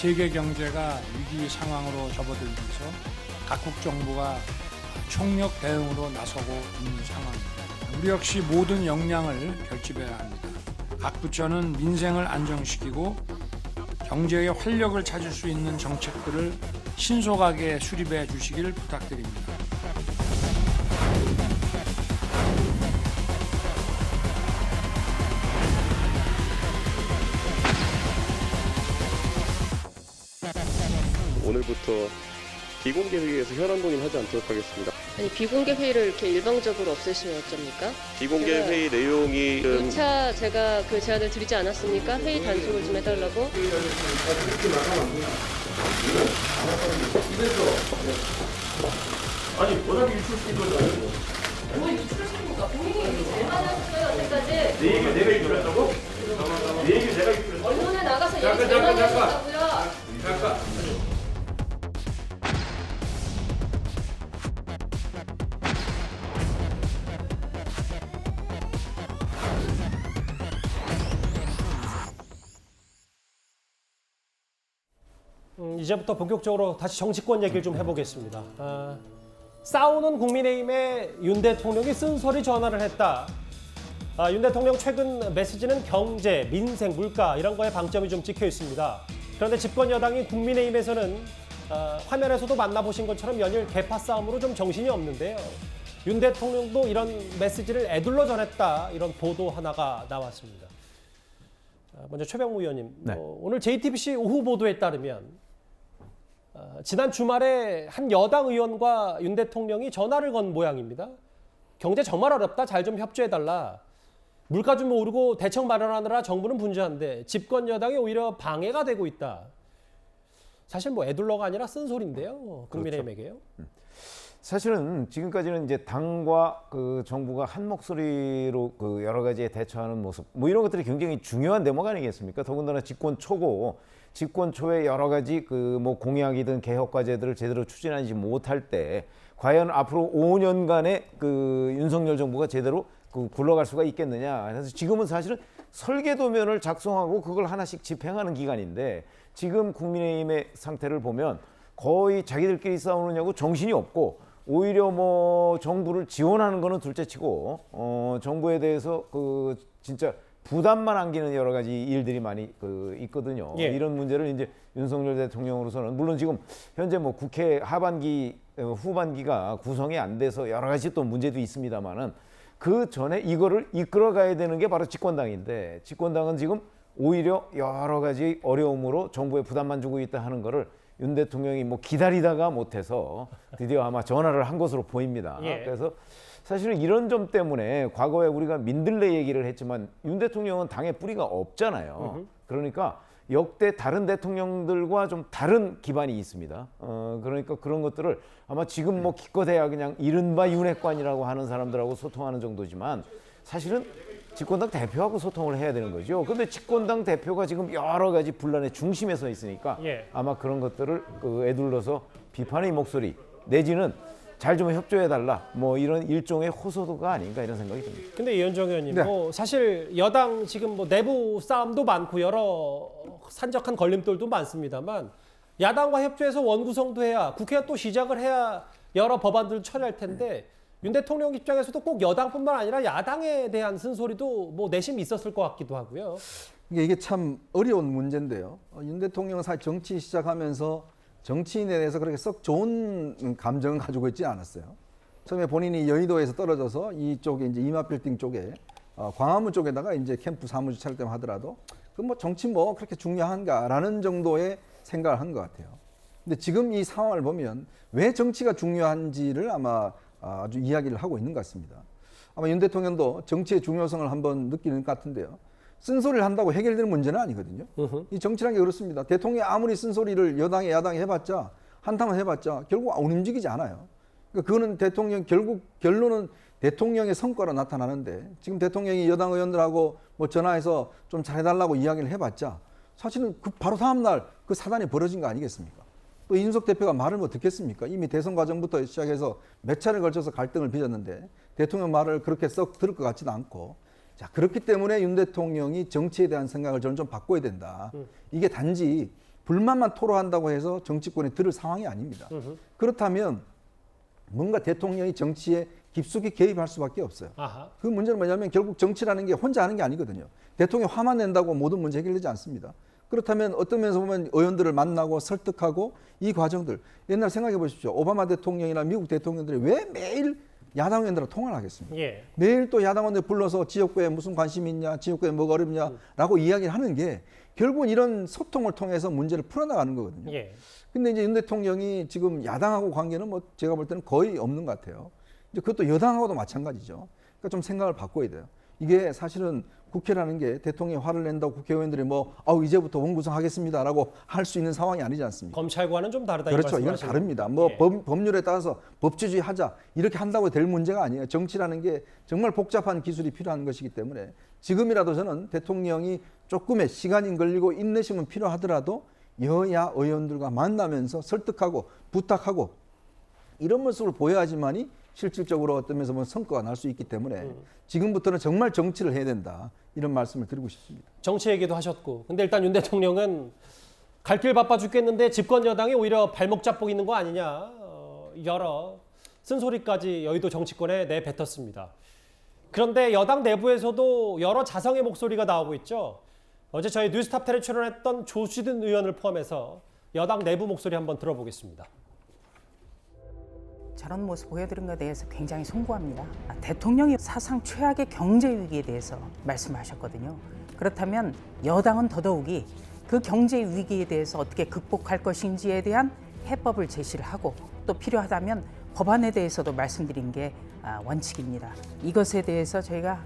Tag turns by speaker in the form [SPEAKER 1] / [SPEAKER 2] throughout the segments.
[SPEAKER 1] 세계 경제가 위기 상황으로 접어들면서 각국 정부가 총력 대응으로 나서고 있는 상황입니다. 우리 역시 모든 역량을 결집해야 합니다. 각 부처는 민생을 안정시키고 경제의 활력을 찾을 수 있는 정책들을 신속하게 수립해 주시길 부탁드립니다.
[SPEAKER 2] 오늘부터 비공개 회의에서 현안 논의하지 않도록 하겠습니다.
[SPEAKER 3] 아니 비공개 회의를 이렇게 일방적으로 없애시면 어쩝니까?
[SPEAKER 2] 비공개 회의 내용이
[SPEAKER 3] 2차 제가 그 제안을 드리지 않았습니까? 회의 단축을 좀 해달라고.
[SPEAKER 4] 아니 워낙에 유출시킨 걸 알고
[SPEAKER 3] 뭘 유출했습니까? 본인이 얘기 제일 많이 하셨어요 여태까지.
[SPEAKER 4] 내 얘기를 내가 유출했다고? 내 얘기를 내가 유출했다고?
[SPEAKER 3] 언론에 나가서 얘기 제일 많이 하셨다고요.
[SPEAKER 4] 잠깐.
[SPEAKER 5] 이제부터 본격적으로 다시 정치권 얘기를 좀 해보겠습니다. 싸우는 국민의힘에 윤 대통령이 쓴소리 전화를 했다. 윤 대통령 최근 메시지는 경제, 민생, 물가 이런 거에 방점이 좀 찍혀 있습니다. 그런데 집권 여당인 국민의힘에서는 화면에서도 만나보신 것처럼 연일 개파 싸움으로 좀 정신이 없는데요. 윤 대통령도 이런 메시지를 애둘러 전했다. 이런 보도 하나가 나왔습니다. 먼저 최병무 의원님,
[SPEAKER 6] 네.
[SPEAKER 5] 오늘 JTBC 오후 보도에 따르면 지난 주말에 한 여당 의원과 윤 대통령이 전화를 건 모양입니다. 경제 정말 어렵다. 잘 좀 협조해달라. 물가 좀 오르고 대책 마련하느라 정부는 분주한데 집권 여당이 오히려 방해가 되고 있다. 사실 뭐 애둘러가 아니라 쓴소리인데요. 국민의힘에게요.
[SPEAKER 6] 사실은 지금까지는 이제 당과 그 정부가 한 목소리로 그 여러 가지에 대처하는 모습, 뭐 이런 것들이 굉장히 중요한 대목 아니겠습니까? 더군다나 집권 초고, 집권 초에 여러 가지 그 뭐 공약이든 개혁 과제들을 제대로 추진하지 못할 때 과연 앞으로 5년간의 그 윤석열 정부가 제대로 그 굴러갈 수가 있겠느냐. 그래서 지금은 사실은 설계도면을 작성하고 그걸 하나씩 집행하는 기간인데 지금 국민의힘의 상태를 보면 거의 자기들끼리 싸우느냐고 정신이 없고 오히려 뭐 정부를 지원하는 거는 둘째치고 정부에 대해서 그 진짜 부담만 안기는 여러 가지 일들이 많이 그 있거든요.
[SPEAKER 5] 예.
[SPEAKER 6] 이런 문제를 이제 윤석열 대통령으로서는 물론 지금 현재 뭐 국회 하반기 후반기가 구성이 안 돼서 여러 가지 또 문제도 있습니다만은 그 전에 이거를 이끌어가야 되는 게 바로 집권당인데 집권당은 지금 오히려 여러 가지 어려움으로 정부에 부담만 주고 있다 하는 거를 윤 대통령이 뭐 기다리다가 못해서 드디어 아마 전화를 한 것으로 보입니다.
[SPEAKER 5] 예.
[SPEAKER 6] 그래서 사실은 이런 점 때문에 과거에 우리가 민들레 얘기를 했지만 윤 대통령은 당에 뿌리가 없잖아요. 그러니까 역대 다른 대통령들과 좀 다른 기반이 있습니다. 그러니까 그런 것들을 아마 지금 뭐 기껏해야 그냥 이른바 윤핵관이라고 하는 사람들하고 소통하는 정도지만 사실은 집권당 대표하고 소통을 해야 되는 거죠. 그런데 집권당 대표가 지금 여러 가지 분란의 중심에 서 있으니까
[SPEAKER 5] 예.
[SPEAKER 6] 아마 그런 것들을 그 애둘러서 비판의 목소리 내지는 잘 좀 협조해달라 뭐 이런 일종의 호소도가 아닌가 이런 생각이 듭니다.
[SPEAKER 5] 근데 이현정 의원님,
[SPEAKER 6] 네.
[SPEAKER 5] 뭐 사실 여당 지금 뭐 내부 싸움도 많고 여러 산적한 걸림돌도 많습니다만 야당과 협조해서 원구성도 해야 국회가 또 시작을 해야 여러 법안들을 처리할 텐데 윤 대통령 입장에서도 꼭 여당뿐만 아니라 야당에 대한 쓴소리도 뭐 내심이 있었을 것 같기도 하고요.
[SPEAKER 7] 이게 참 어려운 문제인데요. 윤 대통령은 사실 정치 시작하면서 정치인에 대해서 그렇게 썩 좋은 감정을 가지고 있지 않았어요. 처음에 본인이 여의도에서 떨어져서 이쪽에 이제 이마빌딩 쪽에 광화문 쪽에다가 이제 캠프 사무실 차릴 때만 하더라도 그 뭐 정치 뭐 그렇게 중요한가라는 정도의 생각을 한 것 같아요. 근데 지금 이 상황을 보면 왜 정치가 중요한지를 아마 아주 이야기를 하고 있는 것 같습니다. 아마 윤 대통령도 정치의 중요성을 한번 느끼는 것 같은데요. 쓴소리를 한다고 해결되는 문제는 아니거든요. 이 정치라는 게 그렇습니다. 대통령이 아무리 쓴소리를 여당에 야당에 해봤자 한탕을 해봤자 결국 안 움직이지 않아요. 그러니까 그거는 대통령 결국 결론은 대통령의 성과로 나타나는데 지금 대통령이 여당 의원들하고 뭐 전화해서 좀 잘해달라고 이야기를 해봤자 사실은 그 바로 다음 날 그 사단이 벌어진 거 아니겠습니까? 또 이준석 대표가 말을 뭐 듣겠습니까? 이미 대선 과정부터 시작해서 몇 차례 걸쳐서 갈등을 빚었는데 대통령 말을 그렇게 썩 들을 것 같지도 않고 자 그렇기 때문에 윤 대통령이 정치에 대한 생각을 저는 좀 바꿔야 된다. 이게 단지 불만만 토로한다고 해서 정치권이 들을 상황이 아닙니다. 그렇다면 뭔가 대통령이 정치에 깊숙이 개입할 수밖에 없어요.
[SPEAKER 5] 아하.
[SPEAKER 7] 그 문제는 뭐냐면 결국 정치라는 게 혼자 하는 게 아니거든요. 대통령이 화만 낸다고 모든 문제 해결되지 않습니다. 그렇다면 어떤 면에서 보면 의원들을 만나고 설득하고 이 과정들, 옛날 생각해 보십시오. 오바마 대통령이나 미국 대통령들이 왜 매일 야당 의원들하고 통화를 하겠습니까?
[SPEAKER 5] 예.
[SPEAKER 7] 매일 또 야당 의원들 불러서 지역구에 무슨 관심이 있냐, 지역구에 뭐가 어렵냐라고 이야기를 하는 게 결국은 이런 소통을 통해서 문제를 풀어나가는 거거든요.
[SPEAKER 5] 예.
[SPEAKER 7] 근데 이제 윤 대통령이 지금 야당하고 관계는 뭐 제가 볼 때는 거의 없는 것 같아요. 이제 그것도 여당하고도 마찬가지죠. 그러니까 좀 생각을 바꿔야 돼요. 이게 사실은 국회라는 게 대통령이 화를 낸다고 국회의원들이 뭐 이제부터 원구성하겠습니다라고 할 수 있는 상황이 아니지 않습니까?
[SPEAKER 5] 검찰과는 좀 다르다. 이
[SPEAKER 7] 그렇죠. 이건
[SPEAKER 5] 말씀하시는
[SPEAKER 7] 다릅니다. 뭐
[SPEAKER 5] 예.
[SPEAKER 7] 법률에 따라서 법치주의 하자 이렇게 한다고 될 문제가 아니에요. 정치라는 게 정말 복잡한 기술이 필요한 것이기 때문에 지금이라도 저는 대통령이 조금의 시간이 걸리고 인내심은 필요하더라도 여야 의원들과 만나면서 설득하고 부탁하고 이런 모습을 보여야지만이 실질적으로 어떤 면에서 뭐 성과가 날 수 있기 때문에 지금부터는 정말 정치를 해야 된다. 이런 말씀을 드리고 싶습니다.
[SPEAKER 5] 정치 얘기도 하셨고, 근데 일단 윤 대통령은 갈 길 바빠 죽겠는데 집권 여당이 오히려 발목 잡고 있는 거 아니냐, 여러 쓴소리까지 여의도 정치권에 내뱉었습니다. 그런데 여당 내부에서도 여러 자성의 목소리가 나오고 있죠. 어제 저희 뉴스탑10에 출연했던 조수진 의원을 포함해서 여당 내부 목소리 한번 들어보겠습니다.
[SPEAKER 8] 저런 모습 보여드린 것에 대해서 굉장히 송구합니다. 대통령이 사상 최악의 경제 위기에 대해서 말씀하셨거든요. 그렇다면 여당은 더더욱이 그 경제 위기에 대해서 어떻게 극복할 것인지에 대한 해법을 제시를 하고 또 필요하다면 법안에 대해서도 말씀드린 게 원칙입니다. 이것에 대해서 저희가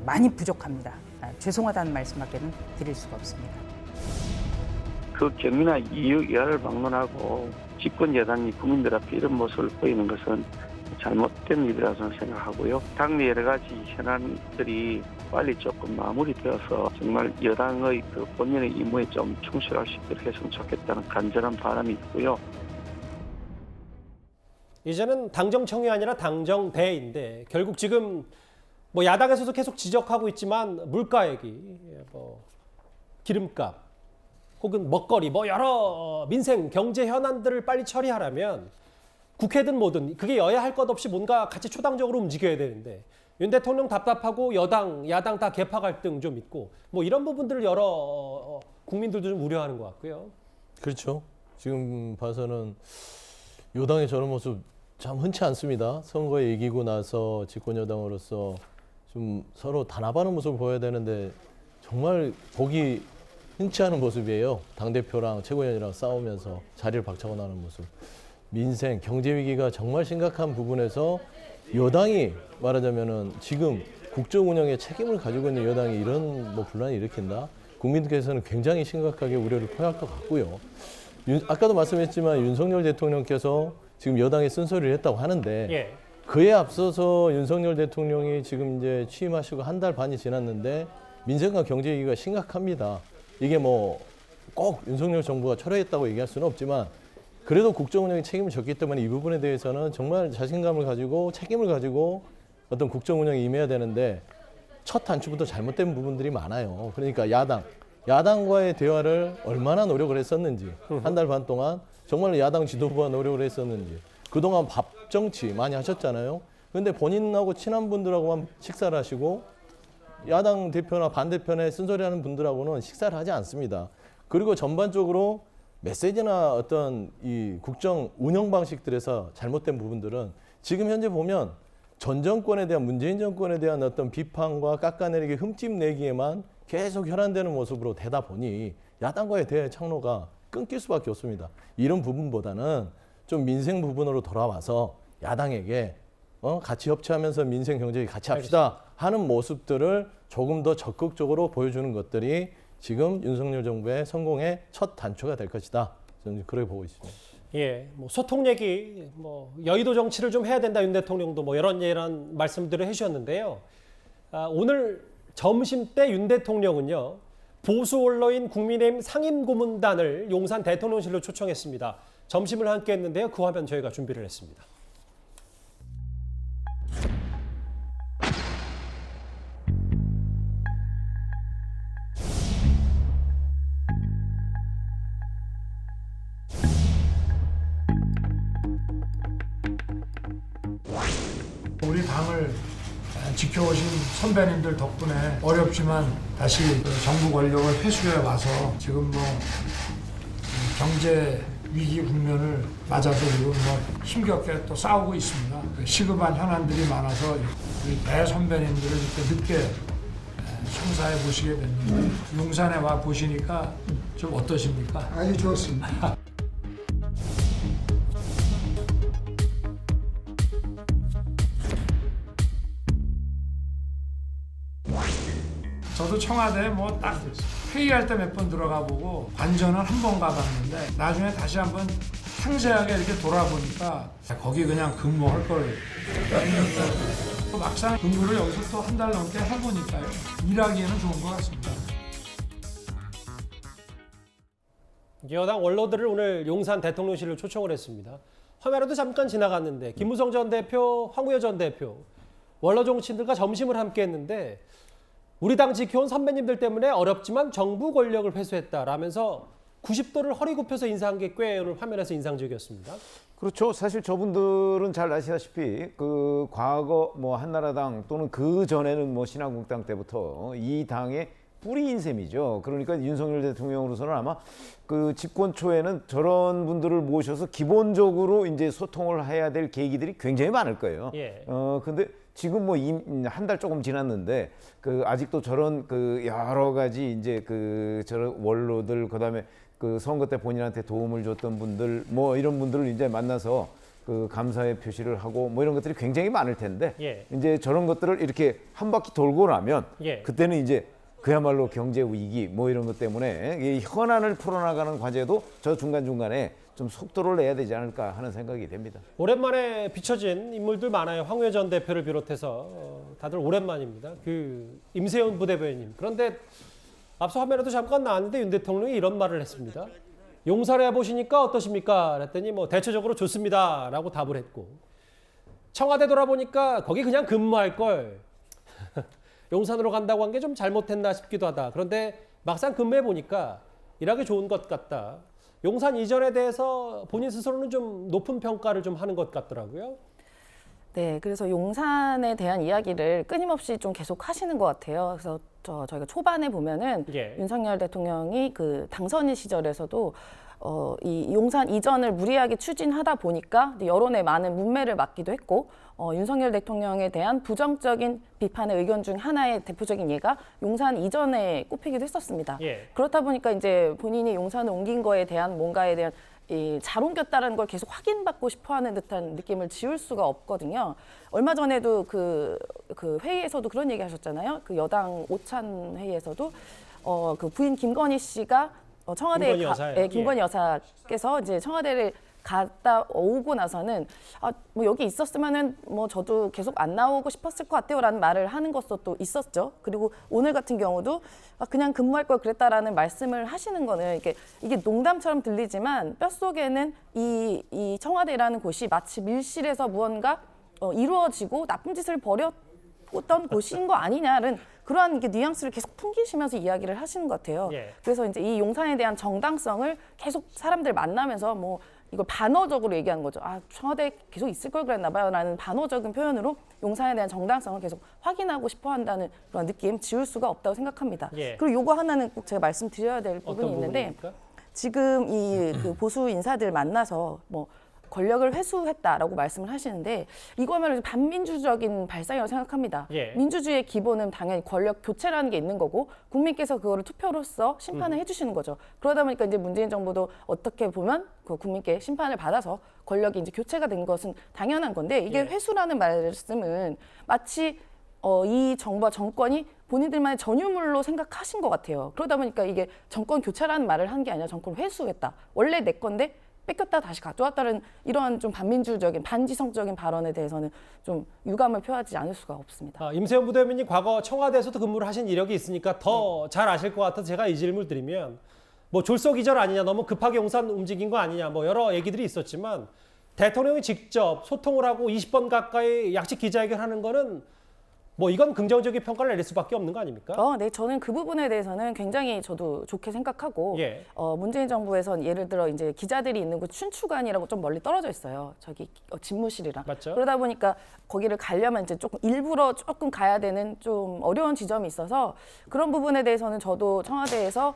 [SPEAKER 8] 많이 부족합니다. 죄송하다는 말씀밖에는 드릴 수가 없습니다.
[SPEAKER 9] 그 경위나 이유를 방문하고 집권 여당이 국민들 앞에 이런 모습을 보이는 것은 잘못된 일이라고 저는 생각하고요. 당내 여러 가지 현안들이 빨리 조금 마무리되어서 정말 여당의 그 본연의 임무에 좀 충실할 수 있도록 했으면 좋겠다는 간절한 바람이 있고요.
[SPEAKER 5] 이제는 당정청이 아니라 당정대인데 결국 지금 뭐 야당에서도 계속 지적하고 있지만 물가 얘기, 뭐 기름값 혹은 먹거리, 뭐 여러 민생 경제 현안들을 빨리 처리하려면 국회든 뭐든 그게 여야 할 것 없이 뭔가 같이 초당적으로 움직여야 되는데 윤 대통령 답답하고 여당, 야당 다 계파 갈등 좀 있고 뭐 이런 부분들을 여러 국민들도 좀 우려하는 것 같고요.
[SPEAKER 10] 그렇죠. 지금 봐서는 여당의 저런 모습 참 흔치 않습니다. 선거에 이기고 나서 집권 여당으로서 좀 서로 단합하는 모습을 보여야 되는데 정말 보기 흔치 않은 모습이에요. 당대표랑 최고위원이랑 싸우면서 자리를 박차고 나는 모습. 민생, 경제 위기가 정말 심각한 부분에서 여당이 말하자면은 지금 국정 운영에 책임을 가지고 있는 여당이 이런 뭐 분란을 일으킨다? 국민들께서는 굉장히 심각하게 우려를 표할 것 같고요. 아까도 말씀했지만 윤석열 대통령께서 지금 여당에 쓴소리를 했다고 하는데
[SPEAKER 5] 예.
[SPEAKER 10] 그에 앞서서 윤석열 대통령이 지금 이제 취임하시고 한 달 반이 지났는데 민생과 경제 위기가 심각합니다. 이게 뭐 꼭 윤석열 정부가 철회했다고 얘기할 수는 없지만 그래도 국정 운영에 책임을 졌기 때문에 이 부분에 대해서는 정말 자신감을 가지고 책임을 가지고 어떤 국정 운영에 임해야 되는데 첫 단추부터 잘못된 부분들이 많아요. 그러니까 야당과의 대화를 얼마나 노력을 했었는지 한 달 반 동안 정말 야당 지도부가 노력을 했었는지 그동안 밥 정치 많이 하셨잖아요. 그런데 본인하고 친한 분들하고만 식사를 하시고 야당 대표나 반대편에 쓴소리하는 분들하고는 식사를 하지 않습니다. 그리고 전반적으로 메시지나 어떤 이 국정 운영 방식들에서 잘못된 부분들은 지금 현재 보면 전 정권에 대한 문재인 정권에 대한 어떤 비판과 깎아내리기 흠집내기에만 계속 혈안되는 모습으로 되다 보니 야당과의 대화의 창로가 끊길 수밖에 없습니다. 이런 부분보다는 좀 민생 부분으로 돌아와서 야당에게 같이 협치하면서 민생 경제 같이 합시다 하는 모습들을 조금 더 적극적으로 보여주는 것들이 지금 윤석열 정부의 성공의 첫 단초가 될 것이다. 저는 그렇게 보고 있습니다.
[SPEAKER 5] 예, 뭐 소통 얘기, 뭐 여의도 정치를 좀 해야 된다. 윤 대통령도 뭐 이런 말씀들을 해주셨는데요. 오늘 점심 때 윤 대통령은요 보수 언론인 국민의힘 상임고문단을 용산 대통령실로 초청했습니다. 점심을 함께 했는데요. 그 화면 저희가 준비를 했습니다.
[SPEAKER 1] 우리 당을 지켜오신 선배님들 덕분에 어렵지만 다시 그 정부 권력을 회수해 와서 지금 뭐 경제 위기 국면을 맞아서 지금 뭐 힘겹게 또 싸우고 있습니다. 시급한 현안들이 많아서 우리 대선배님들을 이렇게 늦게 청사에 모시게 됐는데 용산에 와 보시니까 좀 어떠십니까? 아주 좋습니다. 저도 청와대에 뭐 딱 회의할 때 몇 번 들어가 보고 관전은 한 번 가봤는데 나중에 다시 한번 상세하게 이렇게 돌아보니까 거기 그냥 근무할 걸 했는데 막상 근무를 여기서 또 한 달 넘게 해보니까요. 일하기에는 좋은 것 같습니다.
[SPEAKER 5] 여당 원로들을 오늘 용산 대통령실로 초청을 했습니다. 화면에도 잠깐 지나갔는데 김무성 전 대표, 황우여 전 대표, 원로 정치인들과 점심을 함께 했는데 우리 당 지켜온 선배님들 때문에 어렵지만 정부 권력을 회수했다라면서 90도를 허리 굽혀서 인사한 게 꽤 오늘 화면에서 인상적이었습니다.
[SPEAKER 6] 그렇죠. 사실 저분들은 잘 아시다시피 그 과거 뭐 한나라당 또는 그 전에는 뭐 신한국당 때부터 이 당의 뿌리인 셈이죠. 그러니까 윤석열 대통령으로서는 아마 그 집권 초에는 저런 분들을 모셔서 기본적으로 이제 소통을 해야 될 계기들이 굉장히 많을 거예요.
[SPEAKER 5] 예.
[SPEAKER 6] 근데 지금 뭐 한 달 조금 지났는데 그 아직도 저런 그 여러 가지 이제 그 저런 원로들 그다음에 그 선거 때 본인한테 도움을 줬던 분들 뭐 이런 분들을 이제 만나서 그 감사의 표시를 하고 뭐 이런 것들이 굉장히 많을 텐데
[SPEAKER 5] 예.
[SPEAKER 6] 이제 저런 것들을 이렇게 한 바퀴 돌고 나면
[SPEAKER 5] 예.
[SPEAKER 6] 그때는 이제 그야말로 경제 위기 뭐 이런 것 때문에 이 현안을 풀어나가는 과제도 저 중간중간에 좀 속도를 내야 되지 않을까 하는 생각이 됩니다.
[SPEAKER 5] 오랜만에 비춰진 인물들 많아요. 황우여 전 대표를 비롯해서 다들 오랜만입니다. 그 임세훈 부대변인. 그런데 앞서 화면에도 잠깐 나왔는데 윤 대통령이 이런 말을 했습니다. 용산에 와보시니까 어떠십니까? 그랬더니 뭐 대체적으로 좋습니다 라고 답을 했고 청와대 돌아보니까 거기 그냥 근무할 걸 용산으로 간다고 한 게 좀 잘못했나 싶기도 하다. 그런데 막상 근무해 보니까 일하기 좋은 것 같다. 용산 이전에 대해서 본인 스스로는 좀 높은 평가를 좀 하는 것 같더라고요.
[SPEAKER 11] 네, 그래서 용산에 대한 이야기를 끊임없이 좀 계속 하시는 것 같아요. 그래서 저희가 초반에 보면은
[SPEAKER 5] 예.
[SPEAKER 11] 윤석열 대통령이 그 당선인 시절에서도 이 용산 이전을 무리하게 추진하다 보니까 여론에 많은 문매를 맞기도 했고 윤석열 대통령에 대한 부정적인 비판의 의견 중 하나의 대표적인 예가 용산 이전에 꼽히기도 했었습니다.
[SPEAKER 5] 예.
[SPEAKER 11] 그렇다 보니까 이제 본인이 용산을 옮긴 거에 대한 뭔가에 대한 잘 옮겼다는 걸 계속 확인받고 싶어하는 듯한 느낌을 지울 수가 없거든요. 얼마 전에도 그 회의에서도 그런 얘기 하셨잖아요. 그 여당 오찬 회의에서도 그 부인 김건희 씨가 청와대에 김건희 여사께서 이제 청와대를 갔다 오고 나서는 뭐 여기 있었으면은 뭐 저도 계속 안 나오고 싶었을 것 같아요라는 말을 하는 것도 또 있었죠. 그리고 오늘 같은 경우도 그냥 근무할 걸 그랬다라는 말씀을 하시는 거는 이게 농담처럼 들리지만 뼛속에는 이 청와대라는 곳이 마치 밀실에서 무언가 이루어지고 나쁜 짓을 벌였던 곳인 거 아니냐는 그러한 뉘앙스를 계속 풍기시면서 이야기를 하시는 것 같아요.
[SPEAKER 5] 예.
[SPEAKER 11] 그래서 이제 이 용산에 대한 정당성을 계속 사람들 만나면서 뭐 이걸 반어적으로 얘기하는 거죠. 청와대에 계속 있을 걸 그랬나 봐요 라는 반어적인 표현으로 용산에 대한 정당성을 계속 확인하고 싶어 한다는 그런 느낌 지울 수가 없다고 생각합니다.
[SPEAKER 5] 예.
[SPEAKER 11] 그리고 요거 하나는 꼭 제가 말씀드려야 될 부분이 있는데 지금 이 그 보수 인사들 만나서 뭐 권력을 회수했다라고 말씀을 하시는데 이거야말로 반민주적인 발상이라고 생각합니다.
[SPEAKER 5] 예.
[SPEAKER 11] 민주주의의 기본은 당연히 권력 교체라는 게 있는 거고 국민께서 그거를 투표로서 심판을 해주시는 거죠. 그러다 보니까 이제 문재인 정부도 어떻게 보면 그 국민께 심판을 받아서 권력이 이제 교체가 된 것은 당연한 건데 이게
[SPEAKER 5] 예.
[SPEAKER 11] 회수라는 말씀은 마치 이 정부와 정권이 본인들만의 전유물로 생각하신 것 같아요. 그러다 보니까 이게 정권 교체라는 말을 한 게 아니라 정권 회수했다. 원래 내 건데 뺏겼다 다시 가져왔다는 이런 좀 반민주적인 반지성적인 발언에 대해서는 좀 유감을 표하지 않을 수가 없습니다.
[SPEAKER 5] 임세훈 부대변인이 과거 청와대에서도 근무를 하신 이력이 있으니까 더 잘 아실 것 같아서 제가 이 질문을 드리면 뭐 졸속이절 아니냐, 너무 급하게 용산 움직인 거 아니냐, 뭐 여러 얘기들이 있었지만 대통령이 직접 소통을 하고 20번 가까이 약식 기자회견하는 거는 뭐 이건 긍정적인 평가를 내릴 수밖에 없는 거 아닙니까?
[SPEAKER 11] 네, 저는 그 부분에 대해서는 굉장히 저도 좋게 생각하고
[SPEAKER 5] 예.
[SPEAKER 11] 문재인 정부에선 예를 들어 이제 기자들이 있는 곳 춘추관이라고 좀 멀리 떨어져 있어요. 저기 집무실이랑.
[SPEAKER 5] 맞죠?
[SPEAKER 11] 그러다 보니까 거기를 가려면 이제 조금 일부러 조금 가야 되는 좀 어려운 지점이 있어서 그런 부분에 대해서는 저도 청와대에서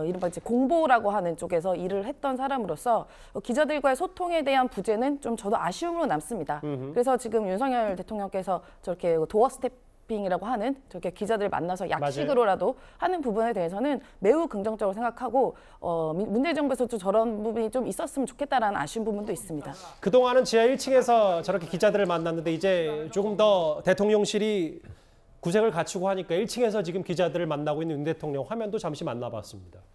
[SPEAKER 11] 이른바 이제 공보라고 하는 쪽에서 일을 했던 사람으로서 기자들과의 소통에 대한 부재는 좀 저도 아쉬움으로 남습니다. 그래서 지금 윤석열 대통령께서 저렇게 도어 스태핑이라고 하는 저렇게 기자들 만나서 약식으로라도 하는 부분에 대해서는 매우 긍정적으로 생각하고 문재인 정부에서도 저런 부분이 좀 있었으면 좋겠다라는 아쉬운 부분도 있습니다.
[SPEAKER 5] 그동안은 지하 1층에서 저렇게 기자들을 만났는데 이제 조금 더 대통령실이 구색을 갖추고 하니까 1층에서 지금 기자들을 만나고 있는 윤 대통령 화면도 잠시 만나봤습니다.